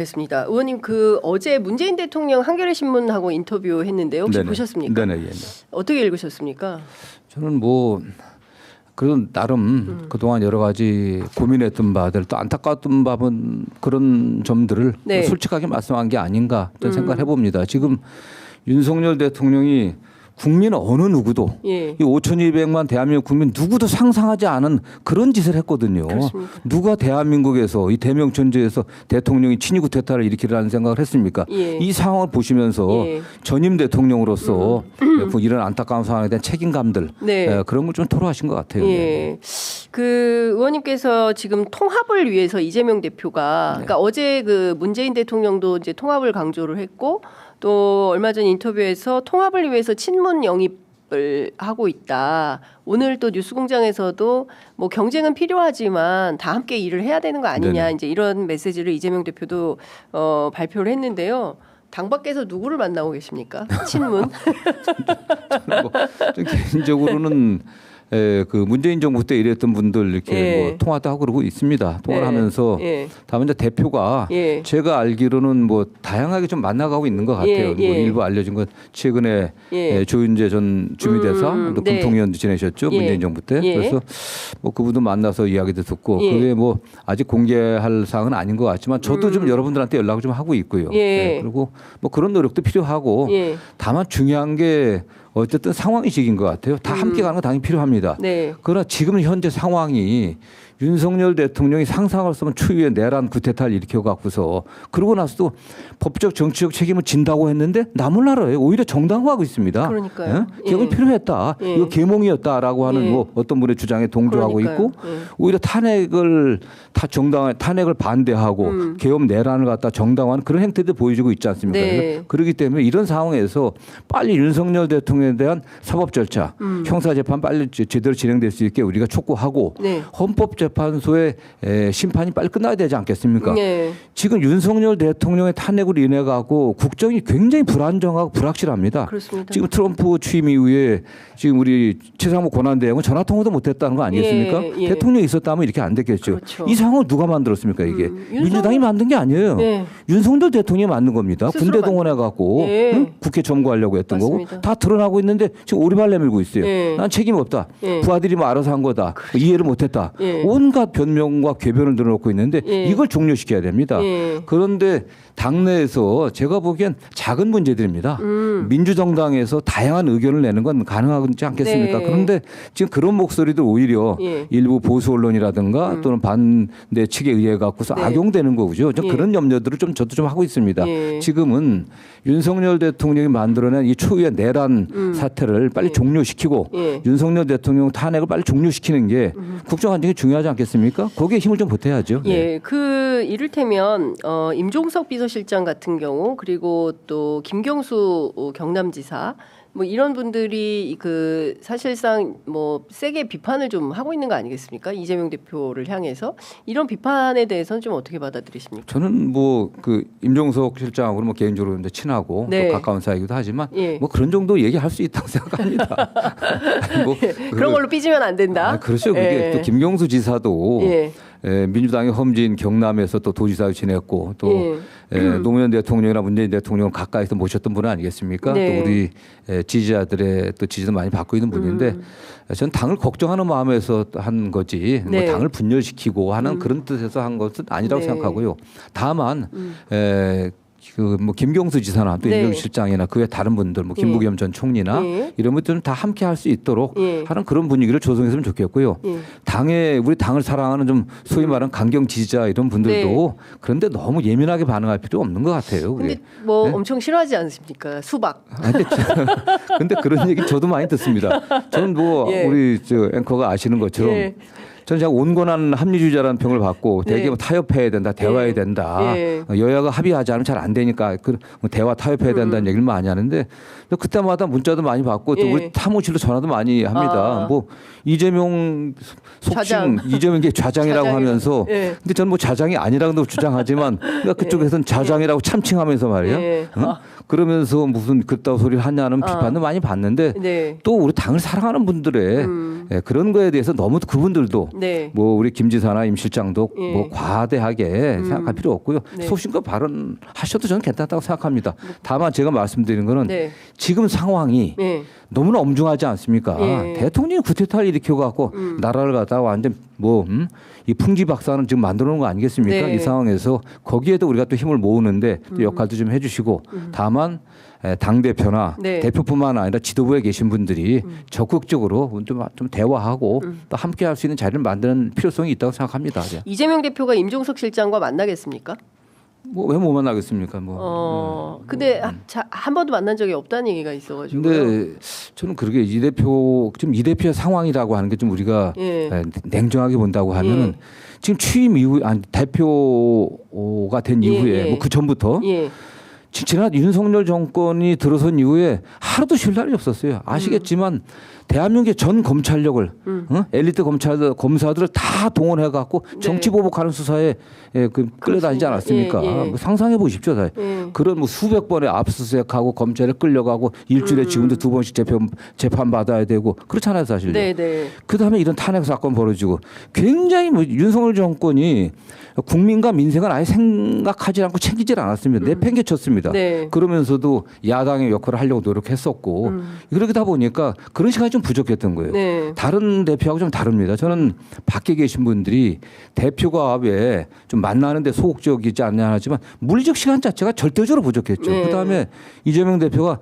됐습니다. 의원님 어제 문재인 대통령 한겨레 신문하고 인터뷰했는데요. 혹시 네네. 보셨습니까? 네네. 예. 어떻게 읽으셨습니까? 저는 그런 나름 그동안 여러 가지 고민했던 바들 또 안타까웠던 바는 그런 점들을 네. 솔직하게 말씀한 게 아닌가 저는 생각을 해봅니다. 지금 윤석열 대통령이 국민 어느 누구도 예. 이 5,200만 대한민국 국민 누구도 상상하지 않은 그런 짓을 했거든요. 그렇습니다. 누가 대한민국에서 이 대명천지에서 대통령이 친위 구태타를 일으키라는 생각을 했습니까? 예. 이 상황을 보시면서 예. 전임 대통령으로서 이런 안타까운 상황에 대한 책임감들 네. 그런 걸 좀 토로하신 것 같아요. 예. 의원님께서 지금 통합을 위해서 이재명 대표가 그러니까 어제 문재인 대통령도 이제 통합을 강조를 했고 또 얼마 전 인터뷰에서 통합을 위해서 친문 영입을 하고 있다. 오늘 또 뉴스공장에서도 뭐 경쟁은 필요하지만 다 함께 일을 해야 되는 거 아니냐. 네네. 이제 이런 메시지를 이재명 대표도 발표를 했는데요. 당 밖에서 누구를 만나고 계십니까? 친문? 좀 개인적으로는 그 문재인 정부 때 일했던 분들 이렇게 예. 통화도 하고 그러고 있습니다. 통화를 예. 하면서 예. 다만 이제 대표가 예. 제가 알기로는 다양하게 좀 만나가고 있는 것 같아요. 예. 예. 일부 알려진 건 최근에 예. 조윤재 전 주미대사 또 네. 금통위원도 지내셨죠. 예. 문재인 정부 때. 예. 그래서 그분도 만나서 이야기도 듣고 예. 그게 아직 공개할 사항은 아닌 것 같지만 저도 좀 여러분들한테 연락을 좀 하고 있고요. 예. 그리고 그런 노력도 필요하고 예. 다만 중요한 게 어쨌든 상황이식인 것 같아요. 다 함께 가는 건 당연히 필요합니다. 네. 그러나 지금 현재 상황이 윤석열 대통령이 상상할 수 없는 추위에 내란 구태타를 일으켜갖고서 그러고 나서도 법적 정치적 책임을 진다고 했는데 남을 나라에 오히려 정당화하고 있습니다. 그러니까요. 개혁이 예. 필요했다. 예. 이거 계몽이었다라고 하는 예. 어떤 분의 주장에 동조하고 그러니까요. 있고 예. 오히려 탄핵을 반대하고 계엄 내란을 갖다 정당화하는 그런 행태도 보여주고 있지 않습니까? 네. 그렇기 때문에 이런 상황에서 빨리 윤석열 대통령에 대한 사법 절차, 형사 재판 빨리 제대로 진행될 수 있게 우리가 촉구하고 네. 헌법재판소의 심판이 빨리 끝나야 되지 않겠습니까? 네. 지금 윤석열 대통령의 탄핵으로 인해 가고 국정이 굉장히 불안정하고 불확실합니다. 그렇습니다. 지금 트럼프 취임 이후에 지금 우리 최상무 권한대행은 전화 통화도 못했다는 거 아니겠습니까? 예, 예. 대통령이 있었다면 이렇게 안 됐겠죠. 그렇죠. 이 상황을 누가 만들었습니까? 이게 민주당이 만든 게 아니에요. 네. 윤석열 대통령이 만든 겁니다. 스스로 군대 동원해 갖고 예. 국회 점거하려고 했던 맞습니다. 거고 다 드러나고 있는데 지금 오리발 내밀고 있어요. 예. 난 책임 없다. 예. 부하들이 알아서 한 거다. 이해를 못했다. 예. 온갖 변명과 궤변을 늘어놓고 있는데 예. 이걸 종료시켜야 됩니다. 예. 그런데 당내에서 제가 보기엔 작은 문제들입니다. 민주정당에서 다양한 의견을 내는 건 가능하지 않겠습니까? 네. 그런데 지금 그런 목소리도 오히려 예. 일부 보수 언론이라든가 또는 반대 측에 의해 갖고서 네. 악용되는 거죠. 예. 그런 염려들을 저도 좀 하고 있습니다. 예. 지금은 윤석열 대통령이 만들어낸 이 초유의 내란 사태를 빨리 종료시키고 예. 윤석열 대통령 탄핵을 빨리 종료시키는 게 국정 안정이 중요하지 않겠습니까? 거기에 힘을 좀 보태야죠. 네. 예, 이를테면 임종석 비서실장 같은 경우 그리고 또 김경수 경남지사 뭐 이런 분들이 사실상 세게 비판을 좀 하고 있는 거 아니겠습니까? 이재명 대표를 향해서 이런 비판에 대해서는 좀 어떻게 받아들이십니까? 저는 임종석 실장하고는 개인적으로 이제 친하고 네. 또 가까운 사이이기도 하지만 예. 그런 정도 얘기할 수 있다고 생각합니다. 그런 걸로 삐지면 안 된다. 그렇죠. 그게 예. 또 김경수 지사도 예. 민주당의 험진 경남에서 또 도지사로 지냈고 또 노무현 대통령이나 문재인 대통령을 가까이서 모셨던 분은 아니겠습니까? 네. 또 우리 지지자들의 또 지지도 많이 받고 있는 분인데 전 당을 걱정하는 마음에서 한 거지 네. 당을 분열시키고 하는 그런 뜻에서 한 것은 아니라고 네. 생각하고요. 다만 김경수 지사나 또 네. 임종석 실장이나 그 외 다른 분들 김부겸 전 총리나 예. 이런 분들은 다 함께 할 수 있도록 예. 하는 그런 분위기를 조성했으면 좋겠고요. 예. 우리 당을 사랑하는 좀 소위 말하는 강경 지지자 이런 분들도 네. 그런데 너무 예민하게 반응할 필요 없는 것 같아요. 근데 그게. 엄청 싫어하지 않습니까? 수박. 근데 그런 얘기 저도 많이 듣습니다. 저는 예. 우리 앵커가 아시는 것처럼 예. 저는 제가 온건한 합리주의자라는 평을 받고 네. 대개 타협해야 된다, 대화해야 예. 된다. 예. 여야가 합의하지 않으면 잘 안 되니까 대화 타협해야 된다는 얘기를 많이 하는데 그때마다 문자도 많이 받고 또 예. 우리 사무실로 전화도 많이 합니다. 이재명 좌장. 속칭 이재명계 좌장이라고 좌장이라고. 하면서 예. 근데 저는 좌장이 아니라고도 주장하지만 그러니까 그쪽에서는 좌장이라고 참칭하면서 말이에요. 예. 그러면서 무슨 그따위 소리를 하냐는 비판도 많이 받는데 네. 또 우리 당을 사랑하는 분들의 그런 거에 대해서 너무 그분들도 네. 뭐 우리 김 지사나 임 실장도 예. 뭐 과대하게 생각할 필요 없고요. 네. 소신껏 발언하셔도 저는 괜찮다고 생각합니다. 다만 제가 말씀드리는 거는 네. 지금 상황이 네. 너무나 엄중하지 않습니까? 예. 대통령이 구태타를 일으켜 갖고 나라를 갖다가 완전 이 풍지박산을 지금 만들어 놓은 거 아니겠습니까? 네. 이 상황에서 거기에도 우리가 또 힘을 모으는데 또 역할도 좀 해주시고 다만 당 대표나 네. 대표뿐만 아니라 지도부에 계신 분들이 적극적으로 좀 대화하고 또 함께할 수 있는 자리를 만드는 필요성이 있다고 생각합니다. 네. 이재명 대표가 임종석 실장과 만나겠습니까? 뭐 왜 못 만나겠습니까? 뭐. 근데 한 번도 만난 적이 없다는 얘기가 있어가지고. 근데 저는 그러게 이 대표의 상황이라고 하는 게 좀 우리가 예. 냉정하게 본다고 하면은 예. 지금 취임 이후 대표가 된 이후에 예. 뭐 그 전부터 예. 지난 윤석열 정권이 들어선 이후에 하루도 쉴 날이 없었어요. 아시겠지만 대한민국의 전 검찰력을 엘리트 검사들을 다 동원해 갖고 정치 보복하는 수사에 끌려다니지 않았습니까? 예, 예. 뭐 상상해 보십시오. 그런 뭐 수백 번의 압수수색하고 검찰에 끌려가고 일주일에 지금도 2번씩 재판 받아야 되고 그렇잖아요, 사실. 네, 네. 그다음에 이런 탄핵 사건 벌어지고 굉장히 뭐 윤석열 정권이 국민과 민생을 아예 생각하지 않고 챙기질 않았습니다. 내팽개쳤습니다. 네. 그러면서도 야당의 역할을 하려고 노력했었고 그러다 보니까 그런 시간이 좀 부족했던 거예요. 네. 다른 대표하고 좀 다릅니다. 저는 밖에 계신 분들이 대표가 왜 좀 만나는데 소극적이지 않냐 하지만 물리적 시간 자체가 절대적으로 부족했죠. 네. 그다음에 이재명 대표가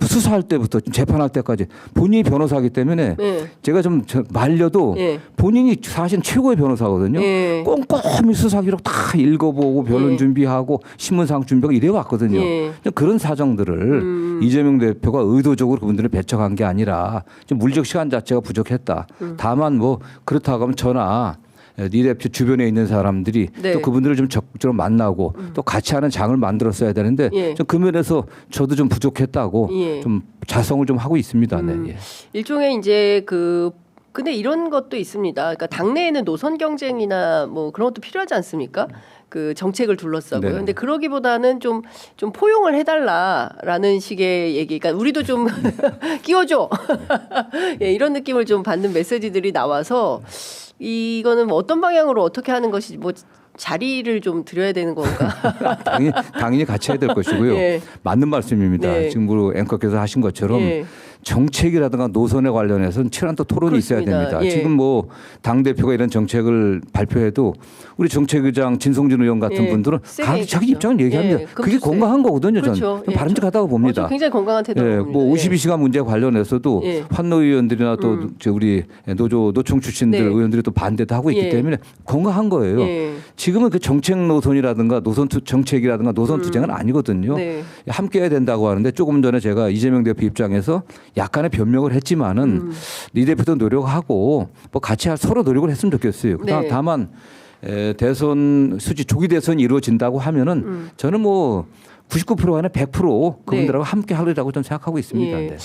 수사할 때부터 재판할 때까지 본인이 변호사이기 때문에 네. 제가 좀 말려도 네. 본인이 사실 최고의 변호사거든요. 네. 꼼꼼히 수사 기록 다 읽어보고 변론 네. 준비하고 신문상 준비하고 이래 왔거든요. 네. 그런 사정들을 이재명 대표가 의도적으로 그분들을 배척한 게 아니라 좀 물리적 시간 자체가 부족했다. 다만 뭐 그렇다고 하면 저나 이 대표 주변에 있는 사람들이 네. 또 그분들을 좀 적극적으로 만나고 또 같이 하는 장을 만들었어야 되는데 예. 좀 그 면에서 저도 좀 부족했다고 예. 좀 자성을 좀 하고 있습니다. 네. 예. 일종의 이제 근데 이런 것도 있습니다. 그러니까 당내에는 노선 경쟁이나 뭐 그런 것도 필요하지 않습니까? 그 정책을 둘러싸고요. 네. 근데 그러기보다는 좀 포용을 해달라라는 식의 얘기. 그러니까 우리도 좀 끼워줘. 예, 이런 느낌을 좀 받는 메시지들이 나와서 이거는 뭐 어떤 방향으로 어떻게 하는 것이 뭐 자리를 좀 드려야 되는 건가? 당연히 같이 해야 될 것이고요. 예. 맞는 말씀입니다. 네. 지금 앵커께서 하신 것처럼 예. 정책이라든가 노선에 관련해서는 치열한 또 토론이 있어야 그렇습니다. 됩니다. 예. 지금 뭐 당대표가 이런 정책을 발표해도 우리 정책의장 진성준 의원 같은 예. 분들은 세게 자기 얘기했죠. 입장을 얘기합니다. 예. 그게 그럼 건강한 거거든요. 그렇죠. 저는 예. 바람직하다고 봅니다. 굉장히 건강한 태도로 예, 봅니다. 뭐 예. 52시간 문제 관련해서도 예. 환노 의원들이나 또 우리 노총 출신들 네. 의원들이 또 반대도 하고 있기 예. 때문에 건강한 거예요. 예. 지금은 그 정책 노선이라든가 정책이라든가 노선 투쟁은 아니거든요. 네. 함께 해야 된다고 하는데 조금 전에 제가 이재명 대표 입장에서 약간의 변명을 했지만은 이 대표도 노력하고 뭐 같이 서로 노력을 했으면 좋겠어요. 네. 다만 대선 조기 대선이 이루어진다고 하면은 저는 뭐 99% 아니라 100% 그분들하고 함께 하려고 좀 생각하고 있습니다. 예. 네.